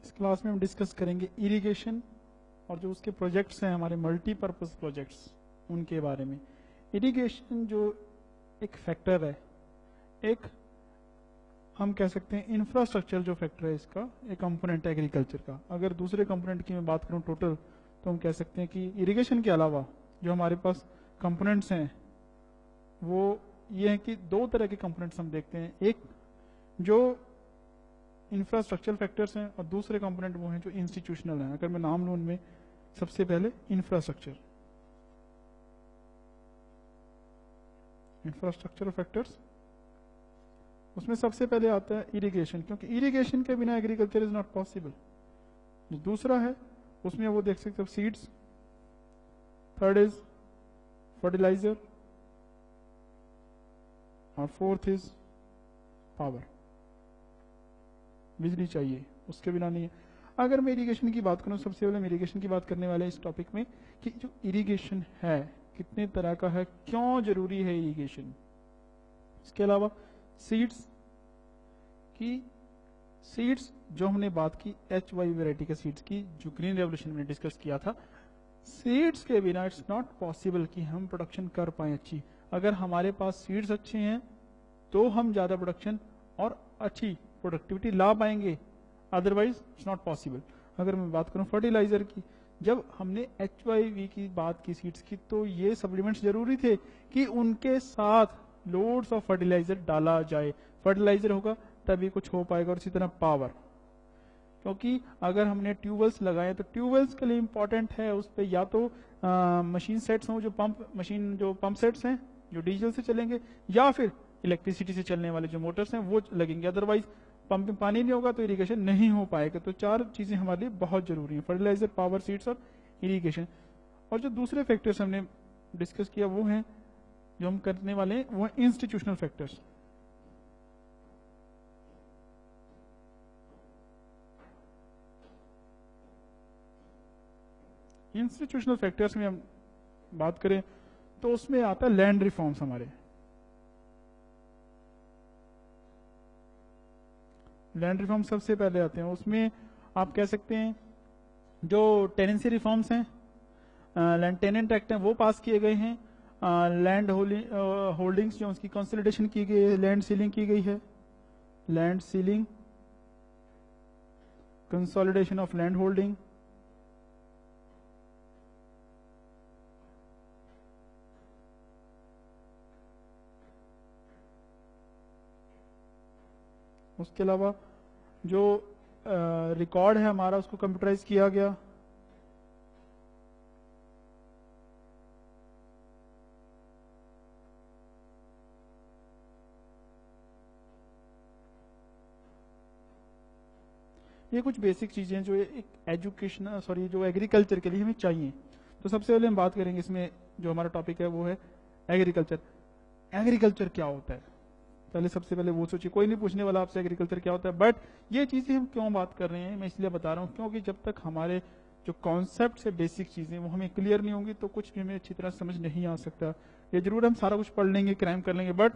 इस क्लास में हम डिस्कस करेंगे इरिगेशन और जो उसके प्रोजेक्ट्स हैं हमारे मल्टीपर्पज प्रोजेक्ट्स उनके बारे में। इरिगेशन जो एक फैक्टर है, एक हम कह सकते हैं इंफ्रास्ट्रक्चर जो फैक्टर है, इसका एक कंपोनेंट है एग्रीकल्चर का। अगर दूसरे कंपोनेंट की मैं बात करूं टोटल, तो हम कह सकते हैं कि इरिगेशन के अलावा जो हमारे पास कंपोनेंट्स हैं वो ये है कि दो तरह के कंपोनेंट्स हम देखते हैं, एक जो इंफ्रास्ट्रक्चरल फैक्टर्स हैं और दूसरे कंपोनेंट वो हैं जो इंस्टीट्यूशनल हैं। अगर मैं नाम लूं उनमें, सबसे पहले इंफ्रास्ट्रक्चरल फैक्टर्स, उसमें सबसे पहले आता है इरिगेशन, क्योंकि इरिगेशन के बिना एग्रीकल्चर इज नॉट पॉसिबल। जो दूसरा है उसमें वो देख सकते हो सीड्स, थर्ड इज फर्टिलाइजर और फोर्थ इज पावर, बिजली चाहिए, उसके बिना नहीं है। अगर मैं इरिगेशन की बात करूं, सबसे पहले मैं इरिगेशन की बात करने वाले इस टॉपिक में कि जो इरिगेशन है कितने तरह का है, क्यों जरूरी है इरिगेशन। इसके अलावा सीड्स जो हमने बात की HY वैरायटी के सीड्स की, जो ग्रीन रेवोल्यूशन में डिस्कस किया था, सीड्स के बिना इट्स नॉट पॉसिबल कि हम प्रोडक्शन कर पाए अच्छी। अगर हमारे पास सीड्स अच्छे हैं तो हम ज्यादा प्रोडक्शन और अच्छी प्रोडक्टिविटी ला पाएंगे, अदरवाइज इट्स नॉट पॉसिबल। अगर मैं बात करूं फर्टिलाइजर की, जब हमने HYV की बात की सीड्स की, तो ये सप्लीमेंट्स जरूरी थे कि उनके साथ लोड्स ऑफ फर्टिलाइजर डाला जाए। फर्टिलाइजर होगा तभी कुछ हो पाएगा, और इसी तरह पावर, क्योंकि अगर हमने ट्यूबवेल्स लगाए तो ट्यूबवेल्स के लिए इंपॉर्टेंट है उस पर या तो मशीन सेट्स हों, जो पंप सेट्स हैं जो डीजल से चलेंगे, या फिर इलेक्ट्रिसिटी से चलने वाले जो मोटर्स हैं वो लगेंगे। अदरवाइज पंप में पानी नहीं होगा तो इरिगेशन नहीं हो पाएगा। तो चार चीजें हमारे लिए बहुत जरूरी हैं, फर्टिलाइजर, पावर, सीड्स और इरिगेशन। और जो दूसरे फैक्टर्स हमने डिस्कस किया वो हैं, जो हम करने वाले हैं वो इंस्टीट्यूशनल फैक्टर्स। इंस्टीट्यूशनल फैक्टर्स में हम बात करें तो उसमें आता है लैंड रिफॉर्म्स। हमारे लैंड रिफॉर्म सबसे पहले आते हैं। उसमें आप कह सकते हैं जो टेनेंसी रिफॉर्म्स हैं, लैंड टेनेंट एक्ट हैं वो पास किए गए हैं, लैंड होल्डिंग्स जो उसकी कंसोलिडेशन की गई है, लैंड सीलिंग की गई है, land ceiling, consolidation of land holding, उसके अलावा जो रिकॉर्ड है हमारा उसको कंप्यूटराइज किया गया, ये कुछ बेसिक चीजें जो एक एजुकेशन जो एग्रीकल्चर के लिए हमें चाहिए। तो सबसे पहले हम बात करेंगे, इसमें जो हमारा टॉपिक है वो है एग्रीकल्चर। एग्रीकल्चर क्या होता है, पहले सबसे पहले वो सोचिए। कोई नहीं पूछने वाला आपसे एग्रीकल्चर क्या होता है, बट ये चीजें हम क्यों बात कर रहे हैं मैं इसलिए बता रहा हूँ, क्योंकि जब तक हमारे जो कॉन्सेप्ट है, बेसिक चीजें वो हमें क्लियर नहीं होंगी तो कुछ भी हमें अच्छी तरह समझ नहीं आ सकता। ये जरूर हम सारा कुछ पढ़ लेंगे, क्राइम कर लेंगे, बट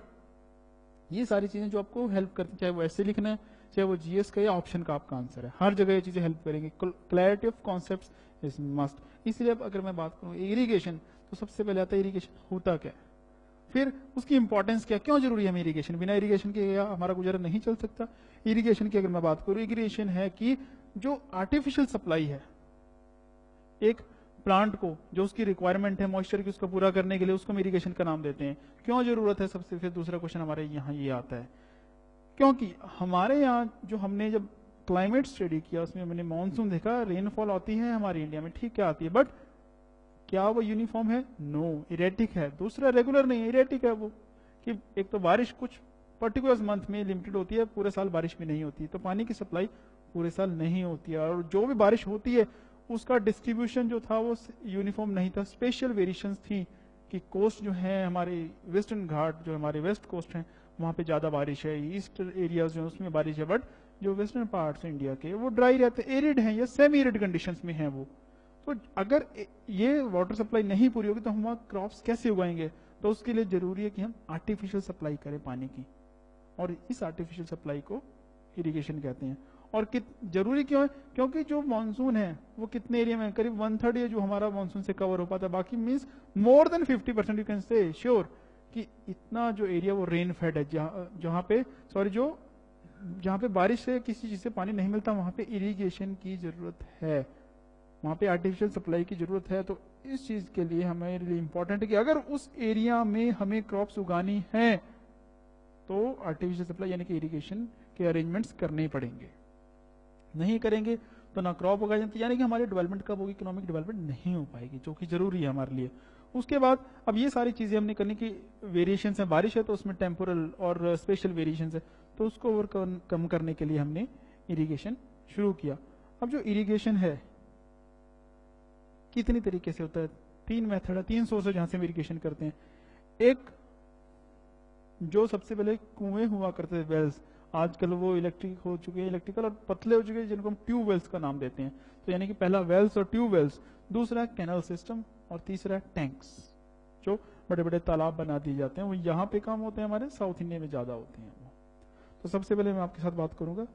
ये सारी चीजें जो आपको हेल्प करती, चाहे वो ऐसे लिखना है, चाहे वो जीएस का या ऑप्शन का आपका आंसर है, हर जगह ये चीजें हेल्प करेंगी। Clarity of concept is must. इसलिए अब अगर मैं बात करूं इरिगेशन, तो सबसे पहले आता है इरिगेशन होता क्या, फिर उसकी इंपॉर्टेंस क्या, क्यों जरूरी है हमें इरिगेशन, बिना इरिगेशन के हमारा गुजारा नहीं चल सकता। इरिगेशन की अगर मैं बात करूं, इरिगेशन है कि जो आर्टिफिशियल सप्लाई है एक प्लांट को, जो उसकी रिक्वायरमेंट है मॉइस्चर की उसको पूरा करने के लिए, उसको हम इरिगेशन का नाम देते हैं। क्यों जरूरत है, सबसे फिर दूसरा क्वेश्चन हमारे यहाँ ये आता है, क्योंकि हमारे यहाँ जो हमने जब क्लाइमेट स्टडी किया उसमें मैंने मानसून देखा, रेनफॉल आती है हमारे इंडिया में, ठीक है आती है, बट क्या वो यूनिफॉर्म है, नो, इरेटिक है। दूसरा रेगुलर नहीं है, इरेटिक है वो, कि एक तो बारिश कुछ पर्टिकुलर मंथ में लिमिटेड होती है, पूरे साल बारिश भी नहीं होती, तो पानी की सप्लाई पूरे साल नहीं होती है, और जो भी बारिश होती है उसका डिस्ट्रीब्यूशन जो था वो यूनिफॉर्म नहीं था, स्पेशल वेरिएशंस थी कि कोस्ट जो है हमारे वेस्टर्न घाट, जो हमारे वेस्ट कोस्ट है वहां पे ज्यादा बारिश है, ईस्ट एरियाज जो है उसमें बारिश है, बट जो वेस्टर्न पार्ट्स इंडिया के वो ड्राई रहते, एरिड हैं या सेमी एरिड कंडीशंस में हैं वो। तो अगर ये वाटर सप्लाई नहीं पूरी होगी तो हम वहां क्रॉप्स कैसे उगाएंगे, तो उसके लिए जरूरी है कि हम आर्टिफिशियल सप्लाई करें पानी की, और इस आर्टिफिशियल सप्लाई को इरिगेशन कहते हैं। और जरूरी क्यों है? क्योंकि जो मानसून है वो कितने एरिया में, करीब 1/3 है जो हमारा मानसून से कवर हो पाता है, बाकी means more than 50% you can say sure कि इतना जो एरिया वो रेन फेड है, जहां पे जहां पे बारिश से किसी चीज से पानी नहीं मिलता, वहां पे इरिगेशन की जरूरत है, वहां पे आर्टिफिशियल सप्लाई की जरूरत है। तो इस चीज के लिए हमारे लिए इंपॉर्टेंट है कि अगर उस एरिया में हमें क्रॉप्स उगानी है तो आर्टिफिशियल सप्लाई यानी कि इरिगेशन के अरेंजमेंट्स करने ही पड़ेंगे। नहीं करेंगे तो ना क्रॉप उगाई जाती, यानी कि हमारी डेवलपमेंट कब होगी? इकोनॉमिक डेवलपमेंट नहीं हो पाएगी, जो कि जरूरी है हमारे लिए। उसके बाद अब ये सारी चीजें हमने करने की, वेरिएशन है, बारिश है तो उसमें टेम्पोरल और स्पेशल वेरिएशन है, तो उसको ओवरकम करने के लिए हमने इरिगेशन शुरू किया। अब जो इरिगेशन है कितनी तरीके से होता है? 3 मेथड है, 3 सोर्स है जहां से हम इरिगेशन करते हैं। एक जो सबसे पहले कुएं हुआ करते थे, वेल्स, आजकल वो इलेक्ट्रिक हो चुके हैं, इलेक्ट्रिकल और पतले हो चुके हैं, जिनको हम ट्यूब वेल्स का नाम देते हैं। तो यानी कि पहला वेल्स और ट्यूब वेल्स, दूसरा कैनल सिस्टम और तीसरा टैंक्स, जो बड़े बड़े तालाब बना दिए जाते हैं। वो यहाँ पे कम होते हैं, हमारे साउथ इंडिया में ज्यादा होते हैं वो। तो सबसे पहले मैं आपके साथ बात करूंगा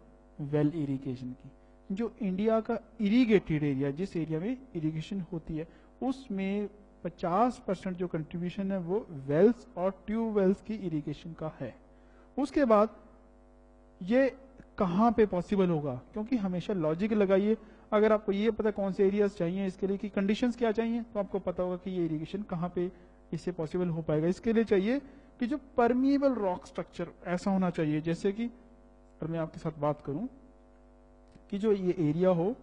वेल इरिगेशन की। जो इंडिया का इरिगेटेड एरिया, जिस एरिया में इरिगेशन होती है, उसमें 50% जो कंट्रीब्यूशन है वो वेल्स और ट्यूब वेल्स की इरिगेशन का है। उसके बाद ये कहाँ पे पॉसिबल होगा? क्योंकि हमेशा लॉजिक लगाइए, अगर आपको ये पता कौन से एरियाज चाहिए, इसके लिए की कंडीशंस क्या चाहिए, तो आपको पता होगा कि ये इरिगेशन कहाँ पे इससे पॉसिबल हो पाएगा। इसके लिए चाहिए कि जो परमिएबल रॉक स्ट्रक्चर ऐसा होना चाहिए, जैसे कि अगर मैं आपके साथ बात करूं कि जो ये एरिया हो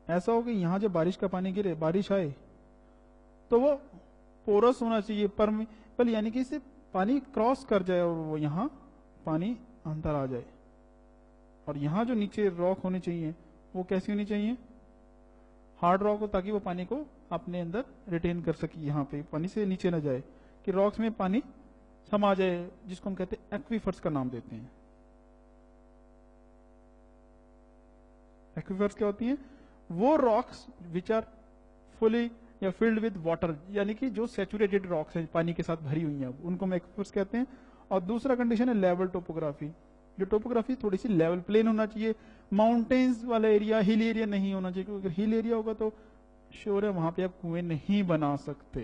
ऐसा हो कि यहाँ जब बारिश का पानी गिरे, बारिश आए, तो वो पोरस होना चाहिए, परमिएबल, यानी कि इसे पानी क्रॉस कर जाए और वो यहाँ पानी अंदर आ जाए। और यहाँ जो नीचे रॉक होनी चाहिए वो कैसी होनी चाहिए? हार्ड रॉक हो, ताकि वो पानी को अपने अंदर रिटेन कर सके, यहाँ पे पानी से नीचे न जाए, कि रॉक्स में पानी समा जाए, जिसको हम कहते हैं एक्वीफर्स का नाम देते हैं। एक्वीफर्स क्या होती हैं? वो रॉक्स विच आर फुली या फिल्ड विद वाटर, यानी कि जो सैचुरेटेड रॉक्स है, पानी के साथ भरी हुई हैं, उनको हम एक्वीफर्स कहते हैं। और दूसरा कंडीशन है लेवल टोपोग्राफी। जो टोपोग्राफी थोड़ी सी लेवल प्लेन होना चाहिए, माउंटेन्स वाला एरिया, हिल एरिया नहीं होना चाहिए, क्योंकि अगर हिल एरिया होगा तो श्योर है वहां पे आप कुएं नहीं बना सकते।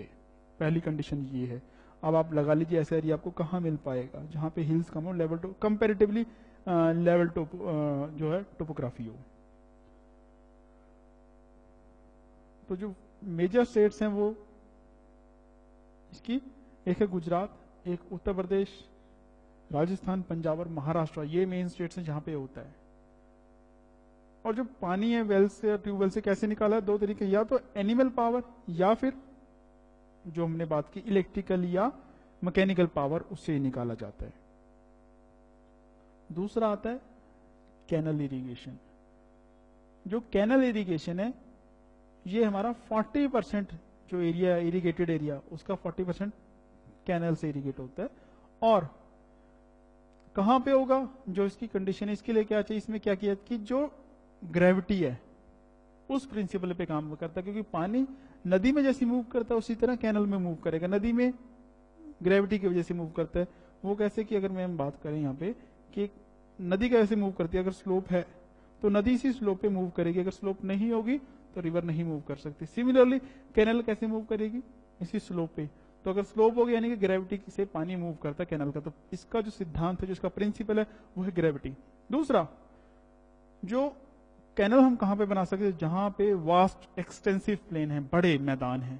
पहली कंडीशन ये है। अब आप लगा लीजिए ऐसा एरिया आपको कहाँ मिल पाएगा जहां पे हिल्स कम हो, लेवल कंपेरेटिवली लेवल जो है टोपोग्राफी हो। तो जो मेजर स्टेट्स हैं वो इसकी, एक है गुजरात, एक उत्तर प्रदेश, राजस्थान, पंजाब और महाराष्ट्र, ये मेन स्टेट्स हैं जहां पे होता है। और जो पानी है वेल से और ट्यूबवेल से कैसे निकाला है? 2 तरीके, या तो एनिमल पावर या फिर जो हमने बात की इलेक्ट्रिकल या मैकेनिकल पावर, उससे निकाला जाता है। दूसरा आता है कैनल इरिगेशन। जो कैनल इरिगेशन है ये हमारा 40% जो एरिया इरिगेटेड एरिया, उसका 40% कैनल से इरिगेट होता है। और कहां पे होगा? जो इसकी कंडीशन है, इसके लिए क्या चाहिए? इसमें क्या किया कि जो ग्रेविटी है उस प्रिंसिपल पे काम करता है, क्योंकि पानी नदी में जैसे मूव करता है उसी तरह कैनल में मूव करेगा। नदी में ग्रेविटी की वजह से मूव करता है। वो कैसे कि अगर मैं हम बात करें यहाँ पे कि नदी कैसे मूव करती है, अगर स्लोप है तो नदी इसी स्लोप पे मूव करेगी, अगर स्लोप नहीं होगी तो रिवर नहीं मूव कर सकती। सिमिलरली कैनल कैसे मूव करेगी? इसी स्लोप पे। तो अगर स्लोप होगी यानी कि ग्रेविटी से पानी मूव करता है कैनल का। तो इसका जो सिद्धांत है, जो इसका प्रिंसिपल है, वो है ग्रेविटी। दूसरा, जो कैनल हम कहां पे बना सकते हैं? जहां पे वास्ट एक्सटेंसिव प्लेन है, बड़े मैदान हैं,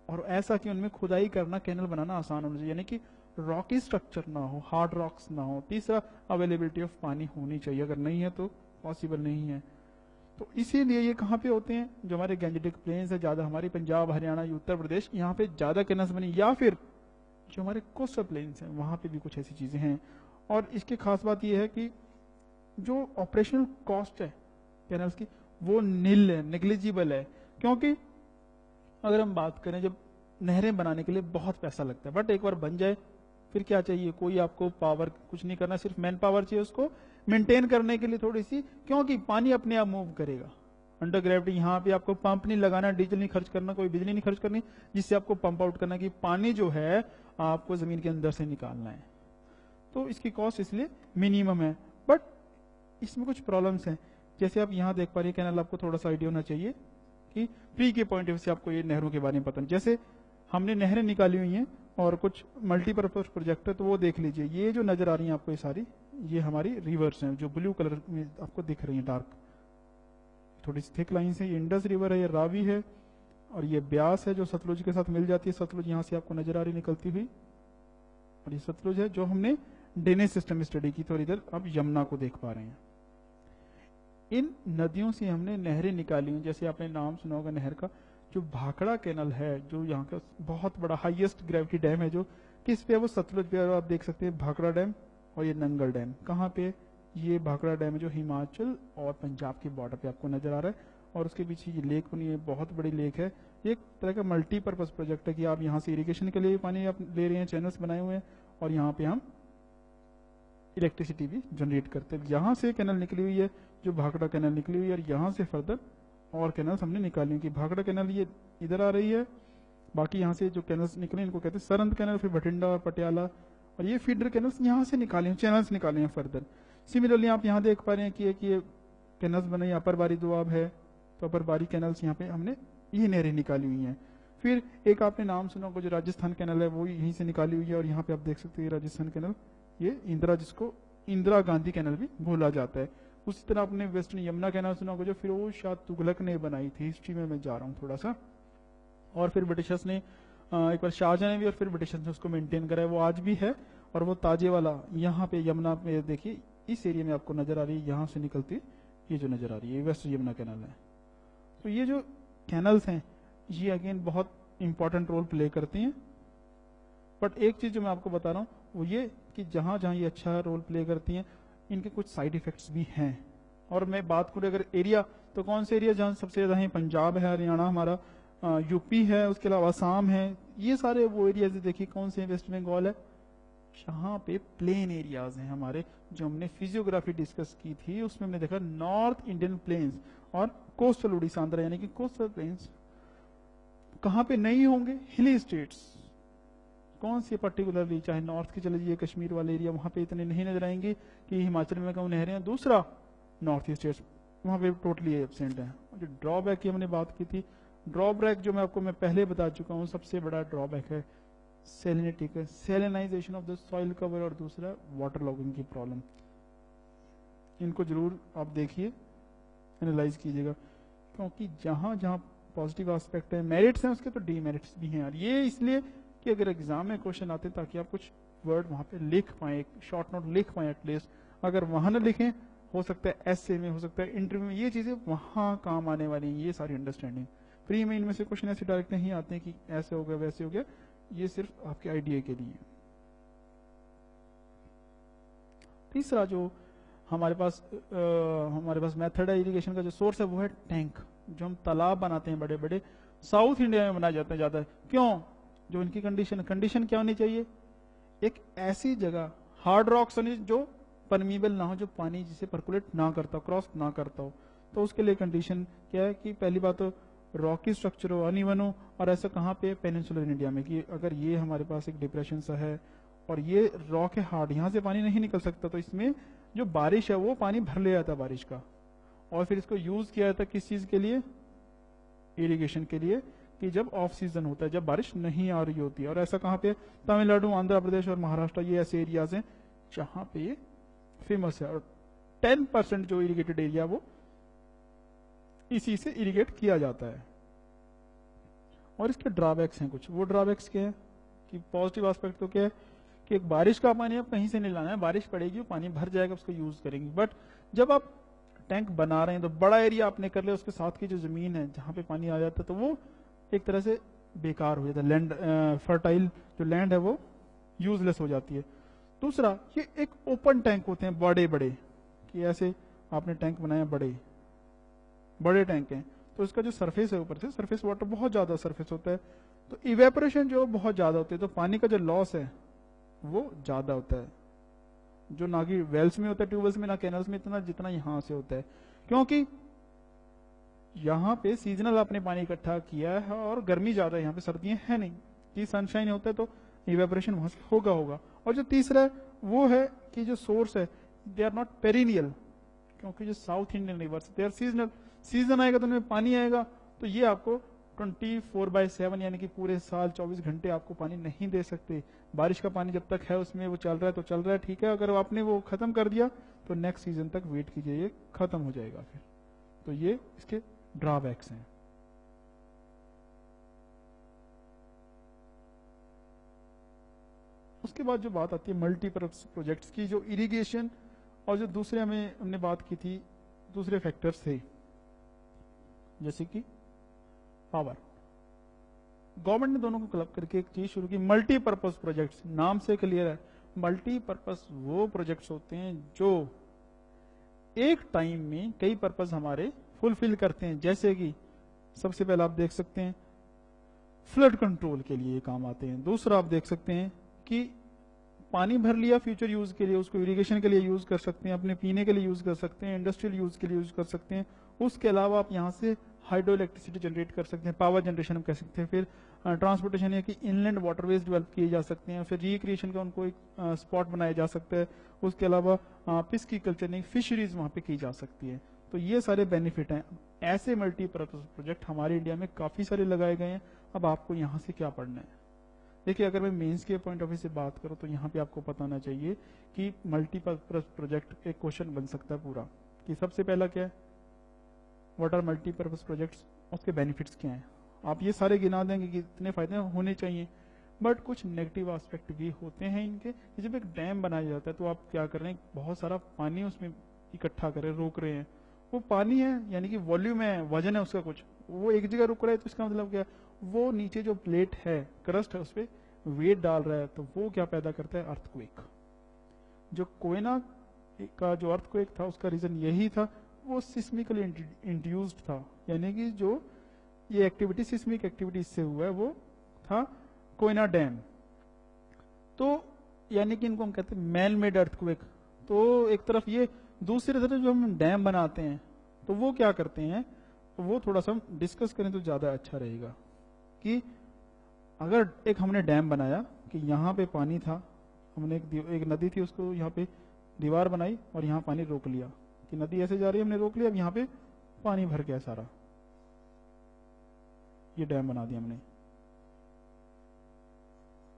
और ऐसा कि उनमें खुदाई करना, कैनल बनाना आसान होना चाहिए, यानी कि रॉकी स्ट्रक्चर ना हो, हार्ड रॉक्स ना हो। तीसरा, अवेलेबिलिटी ऑफ पानी होनी चाहिए, अगर नहीं है तो पॉसिबल नहीं है। तो इसीलिए ये कहाँ पे होते हैं? जो हमारे गैंजेटिक प्लेन्स है, ज्यादा हमारे पंजाब, हरियाणा, उत्तर प्रदेश, यहाँ पे ज्यादा कैनल्स बनी, या फिर जो हमारे कोस्टल प्लेन्स हैं वहां पे भी कुछ ऐसी चीजें हैं। और इसकी खास बात यह है कि जो ऑपरेशनल कॉस्ट है कैनल्स की, वो नील है, नेग्लिजिबल है। क्योंकि अगर हम बात करें, जब नहरें बनाने के लिए बहुत पैसा लगता है, बट एक बार बन जाए फिर क्या चाहिए? कोई आपको पावर कुछ नहीं करना, सिर्फ मैन पावर चाहिए उसको मेंटेन करने के लिए थोड़ी सी, क्योंकि पानी अपने आप मूव करेगा अंडर ग्रेविटी। यहाँ पे आपको पंप नहीं लगाना, डीजल नहीं खर्च करना, कोई बिजली नहीं खर्च करनी, जिससे आपको पंप आउट करना कि पानी जो है आपको जमीन के अंदर से निकालना है। तो इसकी कॉस्ट इसलिए मिनिमम है। बट इसमें कुछ प्रॉब्लम्स हैं। जैसे आप यहाँ देख पा रहे हैं, कैनाल आपको थोड़ा सा आइडिया होना चाहिए कि प्री के पॉइंट ऑफ व्यू से आपको ये नहरों के बारे में पता नहीं। जैसे हमने नहरें निकाली हुई हैं और कुछ मल्टीपर्पज प्रोजेक्ट है, तो वो देख लीजिए। ये जो नजर आ रही है आपको ये सारी, ये हमारी रिवर्स हैं जो ब्लू कलर में आपको दिख रही है, डार्क थोड़ी सी थिक लाइन से। ये इंडस रिवर है, ये रावी है, और ये ब्यास है जो सतलुज के साथ मिल जाती है। सतलुज यहाँ से आपको नजर आ रही निकलती हुई, और ये सतलुज है जो हमने ड्रेनेज सिस्टम स्टडी की, तो इधर आप यमुना को देख पा रहे हैं। इन नदियों से हमने नहरें निकाली हुई। जैसे आपने नाम सुना होगा नहर का, जो भाखड़ा कैनल है, जो यहाँ का बहुत बड़ा हाईएस्ट ग्रेविटी डैम है, जो किस पे है, वो सतलुज पे। आप देख सकते हैं भाखड़ा डैम और ये नंगल डैम कहाँ पे, ये भाखड़ा डैम है जो हिमाचल और पंजाब के बॉर्डर पे आपको नजर आ रहा है। और उसके पीछे ये लेक बनी है, बहुत बड़ी लेक है। एक तरह का मल्टीपर्पज प्रोजेक्ट है कि आप यहाँ से इरिगेशन के लिए पानी आप ले रहे हैं, चैनल्स बनाए हुए हैं, और यहाँ पे हम इलेक्ट्रिसिटी भी जनरेट करते हैं। यहाँ से कैनल निकली हुई है जो भाखड़ा कैनल निकली हुई है, और यहाँ से फर्दर और कैनल्स हमने निकाली हुई। कि भाखड़ा कैनल ये इधर आ रही है, बाकी यहाँ से जो कैनल्स निकले इनको कहते हैं सरंद कैनल, फिर भटिंडा और पटियाला, और ये फीडर कैनल्स यहाँ से निकाले हैं, चैनल्स निकाले हैं फर्दर। सिमिलरली आप यहाँ देख पा रहे हैं कि ये कैनल्स बने, अपर बारी दोआब है, तो अपर बारी कैनल्स यहाँ पे हमने ये नहरें निकाली हुई हैं। फिर एक आपने नाम सुना होगा जो राजस्थान कैनल है, वो यहीं से निकाली हुई है, और यहाँ पे आप देख सकते हैं राजस्थान कैनल, ये इंदिरा, जिसको इंदिरा गांधी कैनल भी बोला जाता है। उसी तरह आपने वेस्टर्न यमुना कैनल सुना होगा जो फिरोज शाह तुगलक ने बनाई थी। हिस्ट्री में मैं जा रहा हूँ थोड़ा सा। और फिर ब्रिटिशर्स ने एक बार शाहजहां ने भी, और फिर ब्रिटिशर्स ने उसको मेंटेन करा है, वो आज भी है। और वो ताजे वाला यहाँ पे यमुना में देखिए, इस एरिया में आपको नजर आ रही है, यहाँ से निकलती ये जो नजर आ रही है, वेस्ट यमुना कैनल है। तो ये जो कैनल्स हैं ये अगेन बहुत इंपॉर्टेंट रोल प्ले करती हैं। बट एक चीज जो मैं आपको बता रहा हूँ वो ये कि जहां जहां ये अच्छा रोल प्ले करती हैं, इनके कुछ साइड इफेक्ट्स भी हैं। और मैं बात करूं अगर एरिया, तो कौन से एरिया जहां सबसे ज्यादा है, पंजाब है, हरियाणा हमारा, यूपी है, उसके अलावा आसाम है। ये सारे वो एरियाज देखिए कौन से, वेस्ट बंगाल है, जहां पे प्लेन एरियाज हैं हमारे, जो हमने फिजियोग्राफी डिस्कस की थी उसमें हमने देखा नॉर्थ इंडियन प्लेन्स और कोस्टल उड़ीसा आंध्र, यानी कि कोस्टल प्लेन्स कहां पे नहीं होंगे, हिली स्टेट्स। कौन सी पर्टिकुलरली, चाहे नॉर्थ की चले जाइए, कश्मीर वाले एरिया, वहां पे इतने नहीं नजर आएंगे कि हिमाचल में कहूँ नहरें हैं। दूसरा नॉर्थ ईस्ट स्टेट्स, वहां पे टोटली एब्सेंट है। जो ड्रॉबैक की हमने बात की थी, ड्रॉबैक जो मैं आपको पहले बता चुका हूँ, सबसे बड़ा ड्रॉबैक है सेलिनिटी का, सेलिनाइजेशन ऑफ द सॉइल कवर, और दूसरा वाटर लॉगिंग की प्रॉब्लम। इनको जरूर आप देखिए, एनालाइज कीजिएगा, क्योंकि जहां जहां पॉजिटिव एस्पेक्ट है, मेरिट्स हैं उसके, तो डीमेरिट्स भी हैं। और ये इसलिए कि अगर एग्जाम में क्वेश्चन आते हैं ताकि आप कुछ वर्ड वहां पे लिख पाए, एक शॉर्ट नोट लिख पाए एटलीस्ट। अगर वहां ना लिखें, हो सकता है एसए में, हो सकता है इंटरव्यू में, ये चीजें वहां काम आने वाली हैं। ये सारी अंडरस्टैंडिंग प्री में इनमें से क्वेश्चन ऐसे डायरेक्ट नहीं आते हैं कि ऐसे हो गया वैसे हो गया, ये सिर्फ आपके आइडिया के लिए। तीसरा जो हमारे पास मेथड है इरिगेशन का, जो सोर्स है वो है टैंक, जो हम तालाब बनाते हैं बड़े बड़े, साउथ इंडिया में बनाए जाते हैं ज्यादा। क्यों? जो इनकी कंडीशन क्या होनी चाहिए, एक ऐसी जगह हार्ड रॉक्स जो परमीबल ना हो, जो पानी जिसे परकुलेट ना करता, क्रॉस ना करता हो। तो उसके लिए कंडीशन क्या है कि पहली बात तो रॉकी स्ट्रक्चर हो, अनइवन हो। और ऐसा कहाँ पे, पेनिनसुलर इंडिया में, कि अगर ये हमारे पास एक डिप्रेशन सा है और ये रॉक है हार्ड, यहाँ से पानी नहीं निकल सकता, तो इसमें जो बारिश है वो पानी भर ले जाता है बारिश का। और फिर इसको यूज किया जाता है किस चीज के लिए, इरिगेशन के लिए, कि जब ऑफ सीजन होता है, जब बारिश नहीं आ रही होती है। और ऐसा कहाँ पे, तमिलनाडु, आंध्र प्रदेश और महाराष्ट्र, ये ऐसे एरियाज हैं जहां पे ये फेमस है। और 10% जो इरिगेटेड एरिया वो इसी से इरिगेट किया जाता है। और इसके ड्रॉबैक्स हैं कुछ। वो ड्रॉबैक्स क्या है कि पॉजिटिव एस्पेक्ट तो क्या है कि एक बारिश का पानी आप कहीं से नहीं लाना है, बारिश पड़ेगी, पानी भर जाएगा, उसको यूज करेंगे। बट जब आप टैंक बना रहे हैं तो बड़ा एरिया आपने कर लिया, उसके साथ की जो जमीन है जहां पे पानी आ जाता है, तो वो एक तरह से बेकार हो जाता है, लैंड फर्टाइल जो लैंड है वो यूजलेस हो जाती है। दूसरा, ये एक ओपन टैंक होते हैं बड़े बड़े, कि ऐसे आपने टैंक बनाया, बड़े टैंक हैं, तो इसका जो सरफेस है ऊपर से, सरफेस वाटर बहुत ज्यादा सरफेस होता है, तो इवेपोरेशन जो बहुत ज्यादा होती है, तो पानी का जो लॉस है वो ज्यादा होता है, जो ना कि वेल्स में होता है, ट्यूबवेल्स में, ना कैनल्स में इतना जितना यहां से होता है। क्योंकि यहाँ पे सीजनल आपने पानी इकट्ठा किया है और गर्मी ज्यादा है, यहाँ पे सर्दियां है नहीं, कि सनशाइन होता है तो इवेपोरेशन वहां से होगा। और जो तीसरा है वो है कि जो सोर्स है, दे आर नॉट पेरिनियल, क्योंकि जो south Indian rivers they are seasonal, season आएगा तो उनमें पानी आएगा, तो ये आपको 24/7 यानी कि पूरे साल 24 घंटे आपको पानी नहीं दे सकते। बारिश का पानी जब तक है उसमें वो चल रहा है तो चल रहा है, ठीक है। अगर आपने वो खत्म कर दिया तो नेक्स्ट सीजन तक वेट कीजिए, ये खत्म हो जाएगा फिर। तो ये इसके ड्रॉबैक्स हैं। उसके बाद जो बात आती है मल्टीपर्पज प्रोजेक्ट्स की, जो इरिगेशन और जो दूसरे हमने बात की थी, दूसरे फैक्टर्स थे जैसे कि पावर। गवर्नमेंट ने दोनों को क्लब करके एक चीज शुरू की, मल्टीपर्पज प्रोजेक्ट्स। नाम से क्लियर है, मल्टीपर्पज वो प्रोजेक्ट्स होते हैं जो एक टाइम में कई पर्पज हमारे फुलफिल करते हैं। जैसे कि सबसे पहले आप देख सकते हैं फ्लड कंट्रोल के लिए काम आते हैं। दूसरा आप देख सकते हैं कि पानी भर लिया फ्यूचर यूज के लिए, उसको इरिगेशन के लिए यूज कर सकते हैं, अपने पीने के लिए यूज कर सकते हैं, इंडस्ट्रियल यूज के लिए यूज कर सकते हैं। उसके अलावा आप यहाँ से हाइड्रो इलेक्ट्रिसिटी जनरेट कर सकते हैं, पावर जनरेशन हम कह सकते हैं। फिर ट्रांसपोर्टेशन या कि इनलैंड वाटरवेज डेवलप किए जा सकते हैं। फिर रिक्रिएशन का उनको एक स्पॉट बनाया जा सकता है। उसके अलावा पिस्की कल्चर फिशरीज वहां पे की जा सकती है। तो ये सारे बेनिफिट हैं। ऐसे मल्टीपर्पज प्रोजेक्ट हमारे इंडिया में काफी सारे लगाए गए हैं। अब आपको यहाँ से क्या पढ़ना है? देखिए, अगर मैं मेंस के पॉइंट ऑफ व्यू से बात करूं तो यहाँ पे आपको पता होना चाहिए कि मल्टीपर्पज प्रोजेक्ट एक क्वेश्चन बन सकता है पूरा, कि सबसे पहला क्या है, व्हाट आर मल्टीपर्पज प्रोजेक्ट्स, उसके बेनिफिट्स क्या हैं। आप ये सारे गिना देंगे कि इतने फायदे होने चाहिए, बट कुछ नेगेटिव एस्पेक्ट भी होते हैं इनके। जब एक डैम बनाया जाता है तो आप क्या कर रहे हैं, बहुत सारा पानी उसमें इकट्ठा कर रहे हैं, रोक रहे हैं। वो पानी है यानी कि वॉल्यूम है, वजन है उसका कुछ, वो एक जगह रुक रहा है, तो इसका मतलब क्या, वो नीचे जो प्लेट है, क्रस्ट है, उस पर वेट डाल रहा है, तो वो क्या पैदा करता है, अर्थक्वेक। जो कोयना का जो अर्थक्वेक था उसका रीजन यही था, वो सिस्मिकली इंड्यूस्ड था, यानी कि जो ये एक्टिविटी सिस्मिक एक्टिविटी इससे हुआ है वो था कोयना डैम। तो यानी कि इनको हम कहते हैं मैन मेड अर्थक्वेक। तो एक तरफ ये, दूसरी तरफ जो हम डैम बनाते हैं तो वो क्या करते हैं, तो वो थोड़ा सा हम डिस्कस करें तो ज्यादा अच्छा रहेगा। कि अगर एक हमने डैम बनाया कि यहाँ पे पानी था, हमने एक नदी थी, उसको यहाँ पे दीवार बनाई और यहाँ पानी रोक लिया कि नदी ऐसे जा रही है, हमने रोक लिया, अब यहाँ पे पानी भर गया सारा, ये डैम बना दिया हमने,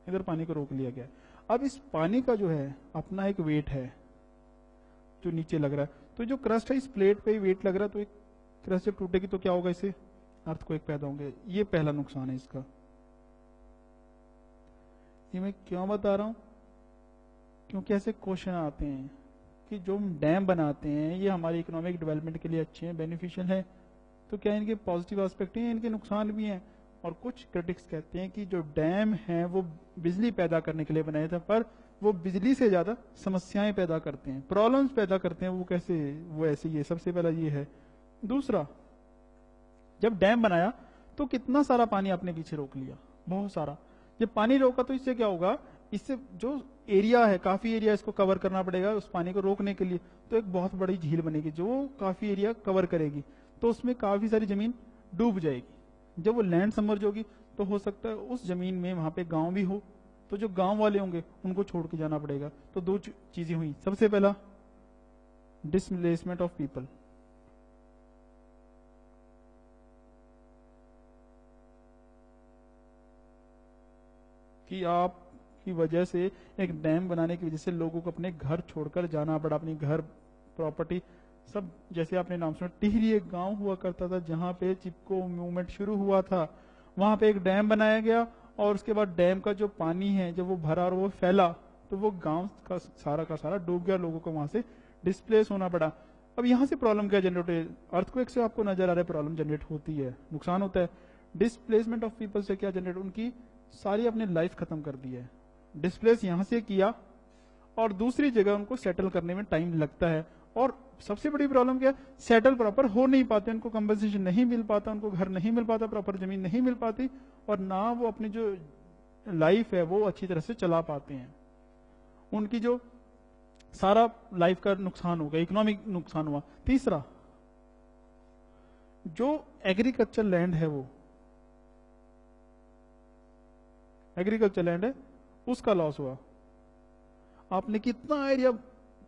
इधर पानी को रोक लिया गया। अब इस पानी का जो है अपना एक वेट है जो नीचे लग रहा है, तो जो क्रस्ट है इस प्लेट पे ही वेट लग रहा है, तो एक क्रस्ट जब टूटेगी तो क्या होगा, इससे अर्थक्वेक पैदा होंगे। ये पहला नुकसान है इसका। ये मैं क्यों बता रहा हूं, क्योंकि ऐसे क्वेश्चन आते हैं कि जो हम डैम बनाते हैं ये हमारी इकोनॉमिक डेवलपमेंट के लिए अच्छे हैं, बेनिफिशियल है, तो क्या इनके पॉजिटिव एस्पेक्ट हैं, इनके नुकसान भी हैं। और कुछ क्रिटिक्स कहते हैं कि जो डैम है वो बिजली पैदा करने के लिए बनाए थे, पर वो बिजली से ज्यादा समस्याएं पैदा करते हैं, प्रॉब्लम्स पैदा करते हैं। वो कैसे, वो ऐसे ही है। सबसे पहला ये है। दूसरा, जब डैम बनाया तो कितना सारा पानी आपने पीछे रोक लिया, बहुत सारा। जब पानी रोका तो इससे क्या होगा, इससे जो एरिया है, काफी एरिया इसको कवर करना पड़ेगा उस पानी को रोकने के लिए, तो एक बहुत बड़ी झील बनेगी जो काफी एरिया कवर करेगी, तो उसमें काफी सारी जमीन डूब जाएगी। जब वो लैंड सबमर्ज होगी तो हो सकता है उस जमीन में वहां पे गांव भी हो, तो जो गांव वाले होंगे उनको छोड़ के जाना पड़ेगा। तो दो चीजें हुई। सबसे पहला, डिसप्लेसमेंट ऑफ पीपल, कि आपकी वजह से, एक डैम बनाने की वजह से लोगों को अपने घर छोड़कर जाना पड़ा, अपनी घर, प्रॉपर्टी सब। जैसे आपने नाम सुना, टिहरी एक गांव हुआ करता था जहां पे चिपको मूवमेंट शुरू हुआ था, वहां पे एक डैम बनाया गया और उसके बाद डैम का जो पानी है जब वो भरा और वो फैला तो वो गांव का सारा डूब गया, लोगों को वहां से डिस्प्लेस होना पड़ा। अब यहाँ से प्रॉब्लम क्या जनरेट है, अर्थक्वेक से आपको नजर आ रहा है प्रॉब्लम जनरेट होती है, नुकसान होता है। डिस्प्लेसमेंट ऑफ पीपल से क्या जनरेट, उनकी सारी अपनी लाइफ खत्म कर दी है, डिस्प्लेस यहां से किया और दूसरी जगह उनको सेटल करने में टाइम लगता है। और सबसे बड़ी प्रॉब्लम क्या है, सेटल प्रॉपर हो नहीं पाते, उनको कंपनसेशन नहीं मिल पाता, उनको घर नहीं मिल पाता, प्रॉपर जमीन नहीं मिल पाती, और ना वो अपनी जो लाइफ है वो अच्छी तरह से चला पाते हैं। उनकी जो सारा लाइफ का नुकसान हो गया, इकोनॉमिक नुकसान हुआ। तीसरा, जो एग्रीकल्चर लैंड है, वो एग्रीकल्चर लैंड है उसका लॉस हुआ। आपने कितना एरिया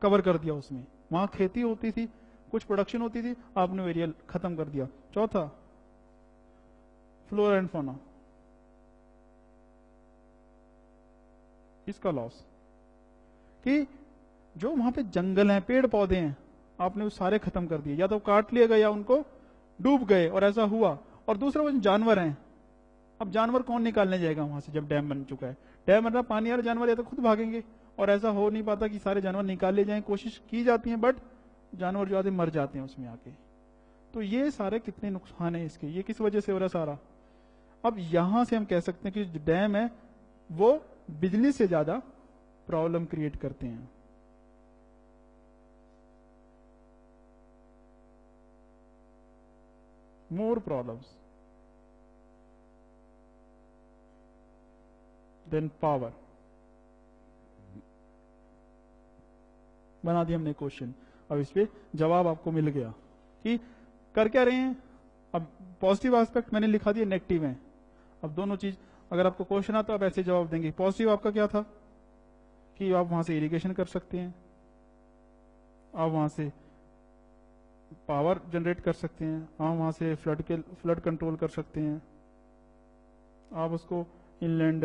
कवर कर दिया उसमें, वहां खेती होती थी, कुछ प्रोडक्शन होती थी, आपने वो एरिया खत्म कर दिया। चौथा, फ्लोरा एंड फौना, इसका लॉस, कि जो वहां पे जंगल हैं, पेड़ पौधे हैं, आपने वो सारे खत्म कर दिए, या तो काट लिए गए या उनको डूब गए, और ऐसा हुआ। और दूसरा वो जानवर हैं, अब जानवर कौन निकालने जाएगा वहां से जब डैम बन चुका है? डैम बन रहा, पानी आ रहा, जानवर या तो खुद भागेंगे, और ऐसा हो नहीं पाता कि सारे जानवर निकाले जाएं, कोशिश की जाती है बट जानवर जो आते मर जाते हैं उसमें आके। तो ये सारे कितने नुकसान है इसके, ये किस वजह से हो रहा सारा। अब यहां से हम कह सकते हैं कि जो डैम है वो बिजली से ज्यादा प्रॉब्लम क्रिएट करते हैं। More problems than power. बना दिया हमने क्वेश्चन, अब इस पे जवाब आपको मिल गया कि कर क्या रहे हैं। अब पॉजिटिव एस्पेक्ट मैंने लिखा दिया, नेगेटिव है। अब दोनों चीज, अगर आपको क्वेश्चन आता तो आप ऐसे जवाब देंगे। पॉजिटिव आपका क्या था कि आप वहां से इरिगेशन कर सकते हैं, आप वहां से पावर जनरेट कर सकते हैं, आप वहां से फ्लड कंट्रोल कर सकते हैं, आप उसको इनलैंड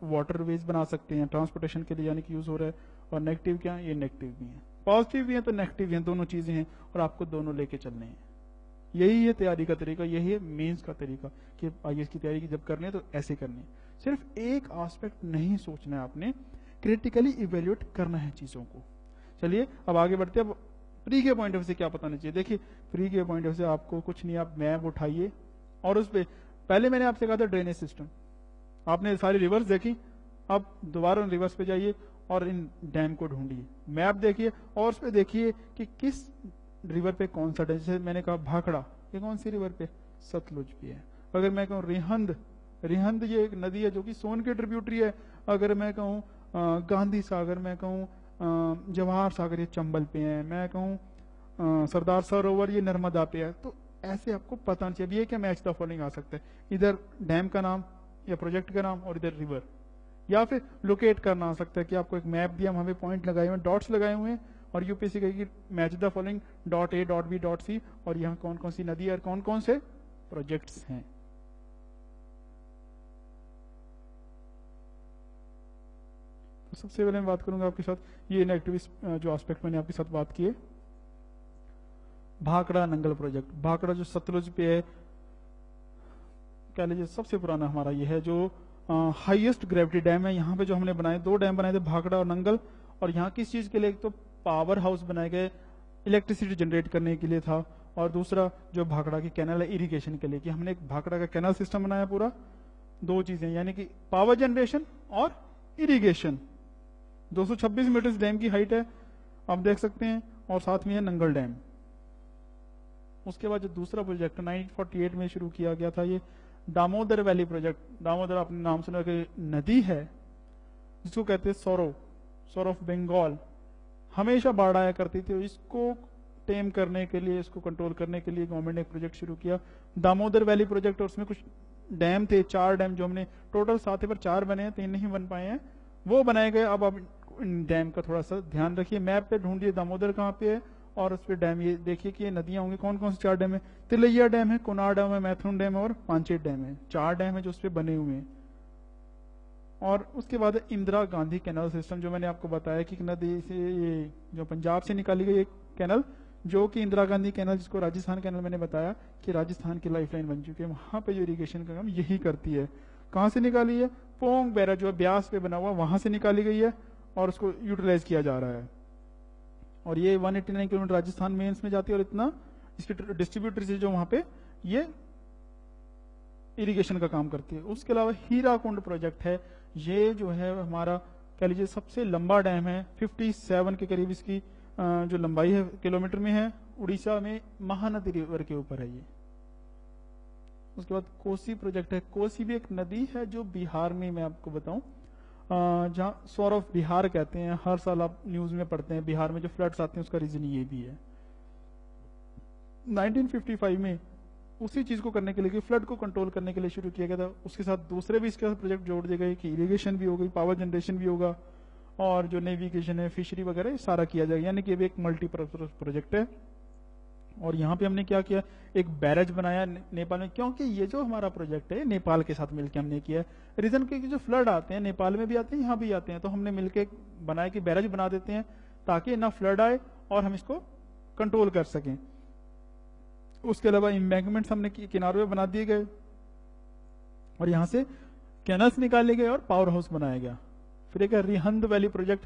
वाटरवेज बना सकते हैं ट्रांसपोर्टेशन के लिए, यानी कि यूज हो रहा है। और नेगेटिव क्या है? ये नेगेटिव भी है, पॉजिटिव भी है तो नेगेटिव भी है, दोनों चीजें हैं और आपको दोनों लेके चलने हैं। यही है तैयारी का तरीका, यही है मेंस का तरीका कि आईएएस की तैयारी की जब करनी है तो ऐसे करनी है। सिर्फ एक एस्पेक्ट नहीं सोचना है आपने, क्रिटिकली इवेल्युएट करना है चीजों को। चलिए अब आगे बढ़ते हैं। अब प्री के पॉइंट ऑफ व्यू से क्या बताना चाहिए? देखिए प्री के पॉइंट ऑफ व्यू से आपको कुछ नहीं, आप मैप उठाइए और उस पर, पहले मैंने आपसे कहा था ड्रेनेज सिस्टम, आपने सारी रिवर्स देखी, अब दोबारा रिवर्स पे जाइए और इन डैम को ढूंढिए, मैप देखिए और उस पर देखिए कि किस रिवर पे कौन सा डैम। जैसे मैंने कहा भाखड़ा, ये कौन सी रिवर पे? सतलुज पे है। अगर मैं कहूँ रिहंद, रिहंद ये एक नदी है जो कि सोन की ट्रिब्यूटरी है। अगर मैं कहूँ गांधी सागर, मैं कहूँ जवाहर सागर, ये चंबल पे है। मैं कहूँ सरदार सरोवर, ये नर्मदा पे है। तो ऐसे आपको पता नहीं चाहिए, ये क्या मैच द फॉलोइंग आ सकता है, इधर डैम का नाम या प्रोजेक्ट का नाम और इधर रिवर, या फिर लोकेट करना आ सकता है कि आपको एक मैप दिया, वहां पे पॉइंट लगाए हुए, डॉट्स लगाए हुए हैं और यूपीएससी कहेगी match the following dot A dot B dot C, और यहाँ कौन कौन सी नदी और कौन कौन से प्रोजेक्ट्स हैं। तो सबसे पहले मैं बात करूंगा आपके साथ, ये नेगेटिव जो एस्पेक्ट मैंने आपके साथ बात की है, भाखड़ा नंगल प्रोजेक्ट। भाखड़ा जो सतलुज पे है, कह लीजिए सबसे पुराना हमारा ये है, जो हाईएस्ट ग्रेविटी डैम है। यहाँ पे जो हमने बनाए, 2 डैम बनाए थे, भाखड़ा और नंगल। और यहाँ किस चीज के लिए? एक तो पावर हाउस बनाए गए, इलेक्ट्रिसिटी जनरेट करने के लिए था, और दूसरा जो भाखड़ा की कैनल है इरिगेशन के लिए, कि हमने एक भाखड़ा का कैनल सिस्टम बनाया पूरा। 2 चीजें, यानी कि पावर जनरेशन और इरिगेशन। 226 मीटर डैम की हाइट है, आप देख सकते हैं, और साथ में है नंगल डैम। उसके बाद जो दूसरा प्रोजेक्ट 1948 में शुरू किया गया था, ये दामोदर वैली प्रोजेक्ट। दामोदर आपने नाम सुना कि नदी है जिसको कहते हैं सौर ऑफ बंगाल, हमेशा बाढ़ आया करती थी। इसको टेम करने के लिए, इसको कंट्रोल करने के लिए गवर्नमेंट ने एक प्रोजेक्ट शुरू किया, दामोदर वैली प्रोजेक्ट। और उसमें कुछ डैम थे, 4 डैम, जो हमने टोटल 7 थे पर 4 बने हैं, 3 नहीं बन पाए हैं, वो बनाए गए। अब आप इन डैम का थोड़ा सा ध्यान रखिए, मैप पे ढूंढिए दामोदर कहाँ पे है, और उस पर डैम ये देखिए कि ये नदियां होंगी कौन कौन से 4 डैम है। तिलैया डैम है, कोनार डैम है, मैथुन डैम है और पांचेत डैम है। 4 डैम है जो उस पर बने हुए हैं। और उसके बाद इंदिरा गांधी कैनल सिस्टम, जो मैंने आपको बताया कि नदी से, ये जो पंजाब से निकाली गई एक कैनल, जो कि इंदिरा गांधी कैनल, जिसको राजस्थान कैनल मैंने बताया कि राजस्थान की लाइफलाइन बन चुकी है, वहां पे जो इरिगेशन का काम यही करती है। कहां से निकाली है? पोंग बैराज जो है ब्यास पे बना हुआ, वहां से निकाली गई है और उसको यूटिलाइज किया जा रहा है। और ये 189 किलोमीटर राजस्थान मेंस में जाती है, और इतना इसकी डिस्ट्रीब्यूटर से जो वहां पे ये इरिगेशन का काम करती है। उसके अलावा हीराकुंड प्रोजेक्ट है, ये जो है हमारा कह लीजिए सबसे लंबा डैम है, 57 के करीब इसकी जो लंबाई है किलोमीटर में है, उड़ीसा में महानदी रिवर के ऊपर है ये। उसके बाद कोसी प्रोजेक्ट है, कोसी भी एक नदी है जो बिहार में, मैं आपको बताऊं, जहाँ सौर ऑफ बिहार कहते हैं, हर साल आप न्यूज में पढ़ते हैं बिहार में जो फ्लड्स आते हैं, उसका रीजन ये भी है। 1955 में उसी चीज को करने के लिए, फ्लड को कंट्रोल करने के लिए शुरू किया गया था। उसके साथ दूसरे भी इसके साथ प्रोजेक्ट जोड़ दिए गए कि इरिगेशन भी हो गई, पावर जनरेशन भी होगा, और जो नेविगेशन है, फिशरी वगैरह सारा किया जाएगा, यानी कि ये भी एक मल्टीपर्पज प्रोजेक्ट है। और यहाँ पे हमने क्या किया, एक बैरेज बनाया नेपाल में, क्योंकि ये जो हमारा प्रोजेक्ट है नेपाल के साथ मिलकर हमने किया है। रीजन क्योंकि जो फ्लड आते हैं नेपाल में भी आते हैं, यहाँ भी आते हैं, तो हमने मिलकर बनाया कि बैरेज बना देते हैं ताकि ना फ्लड आए और हम इसको कंट्रोल कर सकें। उसके अलावा एम्बैंकमेंट्स हमने किनारों में बना दिए गए और यहाँ से कैनल्स निकाले गए और पावर हाउस बनाया गया। फिर एक Rihand valley project,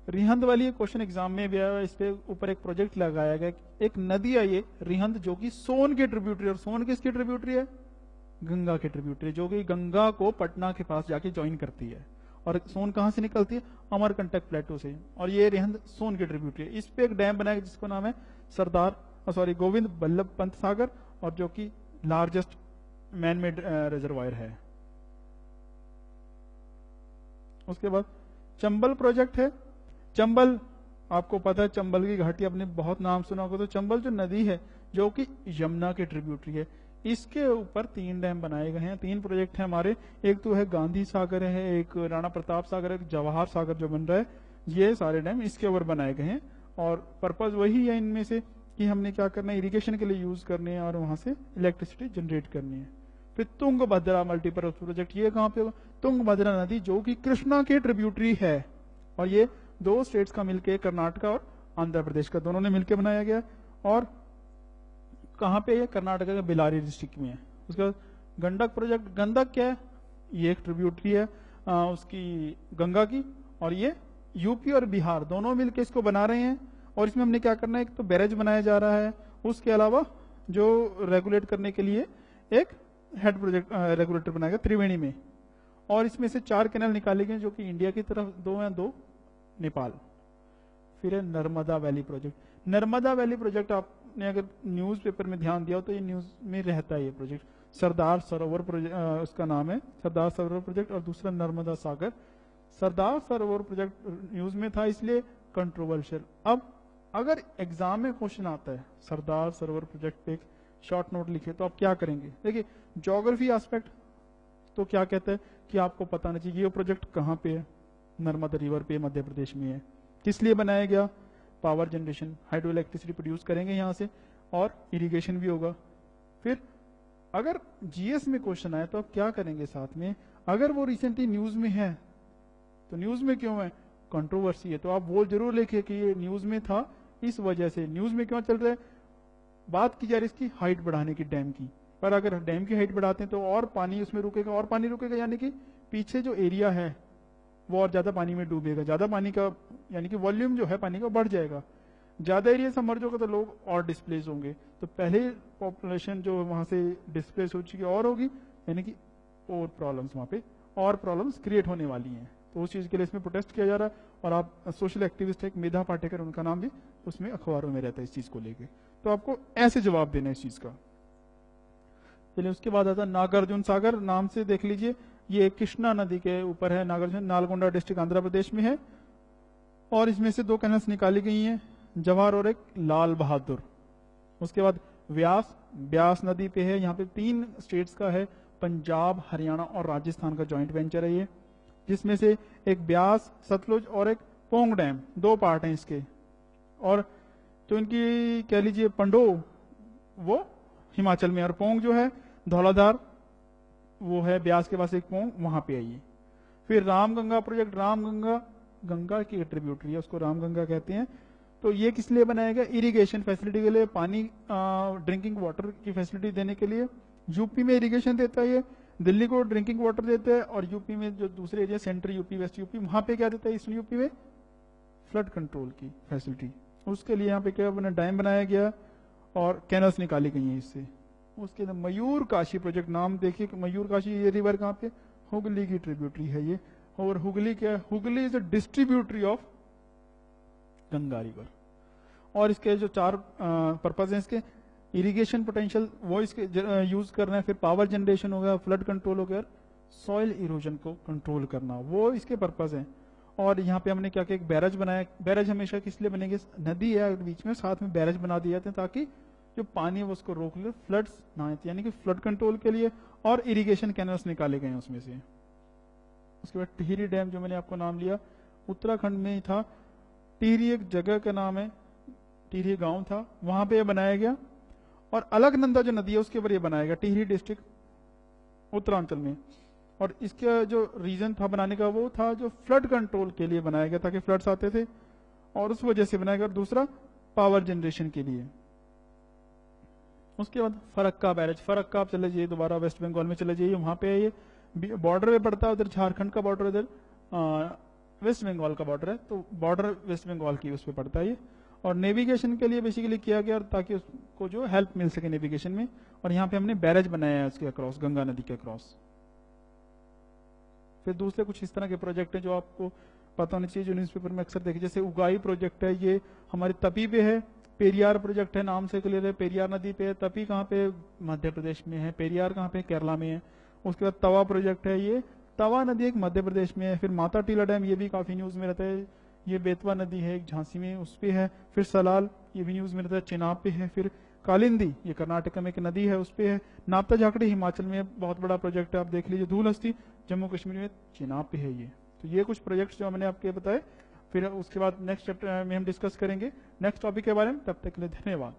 Rihand valley question exam में भी आया, इस पे ऊपर एक प्रोजेक्ट लगाया गया। एक नदी है ये रिहंद, जो कि सोन की ट्रिब्यूटरी, और सोन किसकी ट्रिब्यूटरी है, गंगा की ट्रिब्यूटरी, जो कि गंगा को पटना के पास जाके ज्वाइन करती है। और सोन कहां से निकलती है, अमरकंटक प्लेटो से, और ये रिहंद सोन की ट्रिब्यूटरी है। इस पे एक डैम बनाया जिसका नाम है गोविंद बल्लभ पंत सागर, और जो कि लार्जेस्ट मैन मेड रिजर्वायर है। उसके बाद चंबल प्रोजेक्ट है। चंबल आपको पता है, चंबल की घाटी आपने बहुत नाम सुना होगा। तो चंबल जो नदी है जो कि यमुना की ट्रिब्यूटरी है, इसके ऊपर 3 डैम बनाए गए हैं। 3 प्रोजेक्ट हैं हमारे, एक तो है गांधी सागर है, एक राणा प्रताप सागर है, एक जवाहर सागर जो बन रहा है। ये सारे डैम इसके ऊपर बनाए गए हैं और पर्पज वही है इनमें से कि हमने क्या करना है, इरिगेशन के लिए यूज करने हैं और वहां से इलेक्ट्रिसिटी जनरेट करनी है। फिर तुंगभद्रा मल्टीपर्पज प्रोजेक्ट, ये कहां पे होगा, तुंगभद्रा नदी जो कि कृष्णा की ट्रिब्यूटरी है, और ये 2 स्टेट्स का मिलके, कर्नाटका और आंध्र प्रदेश का, दोनों ने मिलकर बनाया गया। और कहां पे है, कर्नाटका के बेलारी डिस्ट्रिक्ट में है। उसके बाद गंडक प्रोजेक्ट, गंडक क्या है, ये एक ट्रिब्यूटरी है उसकी गंगा की, और ये यूपी और बिहार दोनों मिलकर इसको बना रहे हैं। और इसमें हमने क्या करना है, एक तो बैरेज बनाया जा रहा है, उसके अलावा जो रेगुलेट करने के लिए एक हेड प्रोजेक्ट रेगुलेटर बनाएगा त्रिवेणी में। और इसमें से 4 कैनल निकाले गए, जो कि इंडिया की तरफ 2 हैं, 2 नेपाल। फिर है Narmada valley project. Narmada valley project आपने अगर न्यूज पेपर में ध्यान दिया हो तो ये न्यूज में रहता है ये प्रोजेक्ट। सरदार सरोवर प्रोजेक्ट उसका नाम है, सरदार सरोवर प्रोजेक्ट, और दूसरा नर्मदा सागर। सरदार सरोवर प्रोजेक्ट न्यूज में था इसलिए कंट्रोवर्शियल। अब अगर एग्जाम में क्वेश्चन आता है सरदार सरोवर प्रोजेक्ट पे एक शॉर्ट नोट लिखे तो आप क्या करेंगे, देखिए ज्योग्राफी एस्पेक्ट तो क्या कहता है कि आपको पता नहीं चाहिए ये प्रोजेक्ट कहाँ पे है, नर्मदा रिवर पे मध्य प्रदेश में है, किस लिए बनाया गया, power generation, hydro electricity produce करेंगे यहाँ से, और इरिगेशन भी होगा। फिर अगर जीएस में क्वेश्चन आए तो आप क्या करेंगे साथ में, अगर वो रिसेंटली न्यूज में है तो न्यूज में क्यों है, कंट्रोवर्सी है, तो आप वो जरूर लिखिए कि ये न्यूज में था, इस वजह से न्यूज में क्यों चल रहा है। बात की जा रही है इसकी हाइट बढ़ाने की, डैम की, पर अगर डैम की हाइट बढ़ाते हैं तो और पानी उसमें रुकेगा, और पानी रुकेगा, यानी कि पीछे जो एरिया है वो और ज्यादा पानी में डूबेगा, ज्यादा पानी का यानी कि वॉल्यूम जो है पानी का बढ़ जाएगा, ज्यादा एरिया सबमर्ज होगा तो लोग और डिस्प्लेस होंगे, तो पहले पॉपुलेशन जो वहां से डिस्प्लेस हो चुकी और होगी, यानी कि और प्रॉब्लम्स वहां पे और प्रॉब्लम्स क्रिएट होने वाली हैं। तो उस चीज के लिए इसमें प्रोटेस्ट किया जा रहा है। और आप सोशल एक्टिविस्ट एक मेधा पाटेकर, उनका नाम भी उसमें अखबारों में रहता है इस चीज को लेके, तो आपको ऐसे जवाब देना है इस चीज का। चलिए उसके बाद आता है नागार्जुन सागर, नाम से देख लीजिए, ये कृष्णा नदी के ऊपर है, नागार्जुन, नालगोंडा डिस्ट्रिक्ट आंध्र प्रदेश में है। और इसमें से 2 कैनल्स निकाली गई हैं, जवाहर और एक लाल बहादुर। उसके बाद व्यास, ब्यास नदी पे है, यहाँ पे 3 स्टेट्स का है, पंजाब, हरियाणा और राजस्थान का ज्वाइंट वेंचर है ये, जिसमें से एक ब्यास, सतलुज और एक पोंग डैम, 2 पार्ट हैं इसके। और तो इनकी कह लीजिए पंडो वो हिमाचल में, और पोंग जो है धौलाधार वो है ब्यास के पास एक पोंग, वहां पे आइए। फिर रामगंगा प्रोजेक्ट, रामगंगा गंगा की ट्रिब्यूटरी है, उसको रामगंगा कहते हैं। तो ये किस लिए बनाया गया, इरिगेशन फैसिलिटी के लिए, पानी ड्रिंकिंग वाटर की फैसिलिटी देने के लिए। यूपी में इरिगेशन देता है ये, दिल्ली को ड्रिंकिंग वाटर देता है, और यूपी में जो दूसरे area central UP, west UP, वहां पे क्या देता है, ईस्टर्न यूपी में फ्लड कंट्रोल की फैसिलिटी। उसके लिए यहाँ पे क्या बना, डैम बनाया गया और कैनल्स निकाली गई हैं इससे। उसके अंदर मयूर काशी प्रोजेक्ट, नाम देखिए मयूर काशी, ये रिवर कहाँ पे, हुगली की ट्रिब्यूटरी है ये। और हुगली क्या है, Hooghly is a distributary of Ganga river. और इसके जो 4 पर्पज हैं इसके, इरिगेशन पोटेंशियल वो इसके यूज करना है, फिर पावर जनरेशन हो गया, फ्लड कंट्रोल हो गया, सॉइल इरोजन को कंट्रोल करना, वो इसके पर्पज हैं। और यहाँ पे हमने क्या किया, एक बैरेज बनाया। बैरेज हमेशा किस लिए बनेंगे, नदी है बीच में, साथ में बैरेज बना दिए जाते हैं ताकि जो पानी है वो उसको रोक ले, फ्लड्स ना आए, यानी कि फ्लड कंट्रोल के लिए। और इरिगेशन कैनल्स निकाले गए हैं उसमें से। उसके बाद टिहरी डैम, जो मैंने आपको नाम लिया, उत्तराखंड में ही था। टिहरी एक जगह का नाम है, टिहरी गांव था, वहां पे ये बनाया गया। और अलकनंदा जो नदी है उसके ऊपर ये बनाया गया, टिहरी डिस्ट्रिक्ट उत्तरांचल में। और इसका जो रीजन था बनाने का वो था जो फ्लड कंट्रोल के लिए बनाया गया, ताकि फ्लड्स आते थे और उस वजह से बनाया गया। और दूसरा पावर जनरेशन के लिए। उसके बाद फरक्का बैरेज, फरक्का आप चले जाइए दोबारा वेस्ट बंगाल में चले जाइए, वहां पे है ये बॉर्डर पे पड़ता है, उधर झारखंड का बॉर्डर, इधर वेस्ट बंगाल का बॉर्डर है, तो बॉर्डर वेस्ट बंगाल की उस पर पड़ता है ये। और नेविगेशन के लिए बेसिकली किया गया ताकि उसको जो हेल्प मिल सके नेविगेशन में। और यहाँ पे हमने बैरेज बनाया है उसके अक्रॉस, गंगा नदी के अक्रॉस। फिर दूसरे कुछ इस तरह के प्रोजेक्ट हैं जो आपको पता होना चाहिए, जो न्यूज़पेपर में अक्सर देखे, जैसे उगाई प्रोजेक्ट है, ये हमारी तपी पे है। पेरियार प्रोजेक्ट है, नाम से क्लियर है, पेरियार नदी पे है। तपी कहाँ पे? मध्य प्रदेश में है। पेरियार कहाँ पे? केरला में है। उसके बाद तवा प्रोजेक्ट है, ये तवा नदी एक मध्य प्रदेश में है। फिर माता टीला डैम, ये भी काफी न्यूज में रहता है, ये बेतवा नदी है एक झांसी में, उस पे है। फिर सलाल, ये भी न्यूज में रहता है, चेनाब पे है। फिर कालिंदी, ये कर्नाटक में एक नदी है, उस पे है। नापता झाकड़ी हिमाचल में बहुत बड़ा प्रोजेक्ट है, आप देख लीजिए। धूलहस्ती जम्मू कश्मीर में चेनाब पे है ये। तो ये कुछ प्रोजेक्ट्स जो मैंने आपके बताए। फिर उसके बाद नेक्स्ट चैप्टर में हम डिस्कस करेंगे नेक्स्ट टॉपिक के बारे में। तब तक के लिए धन्यवाद।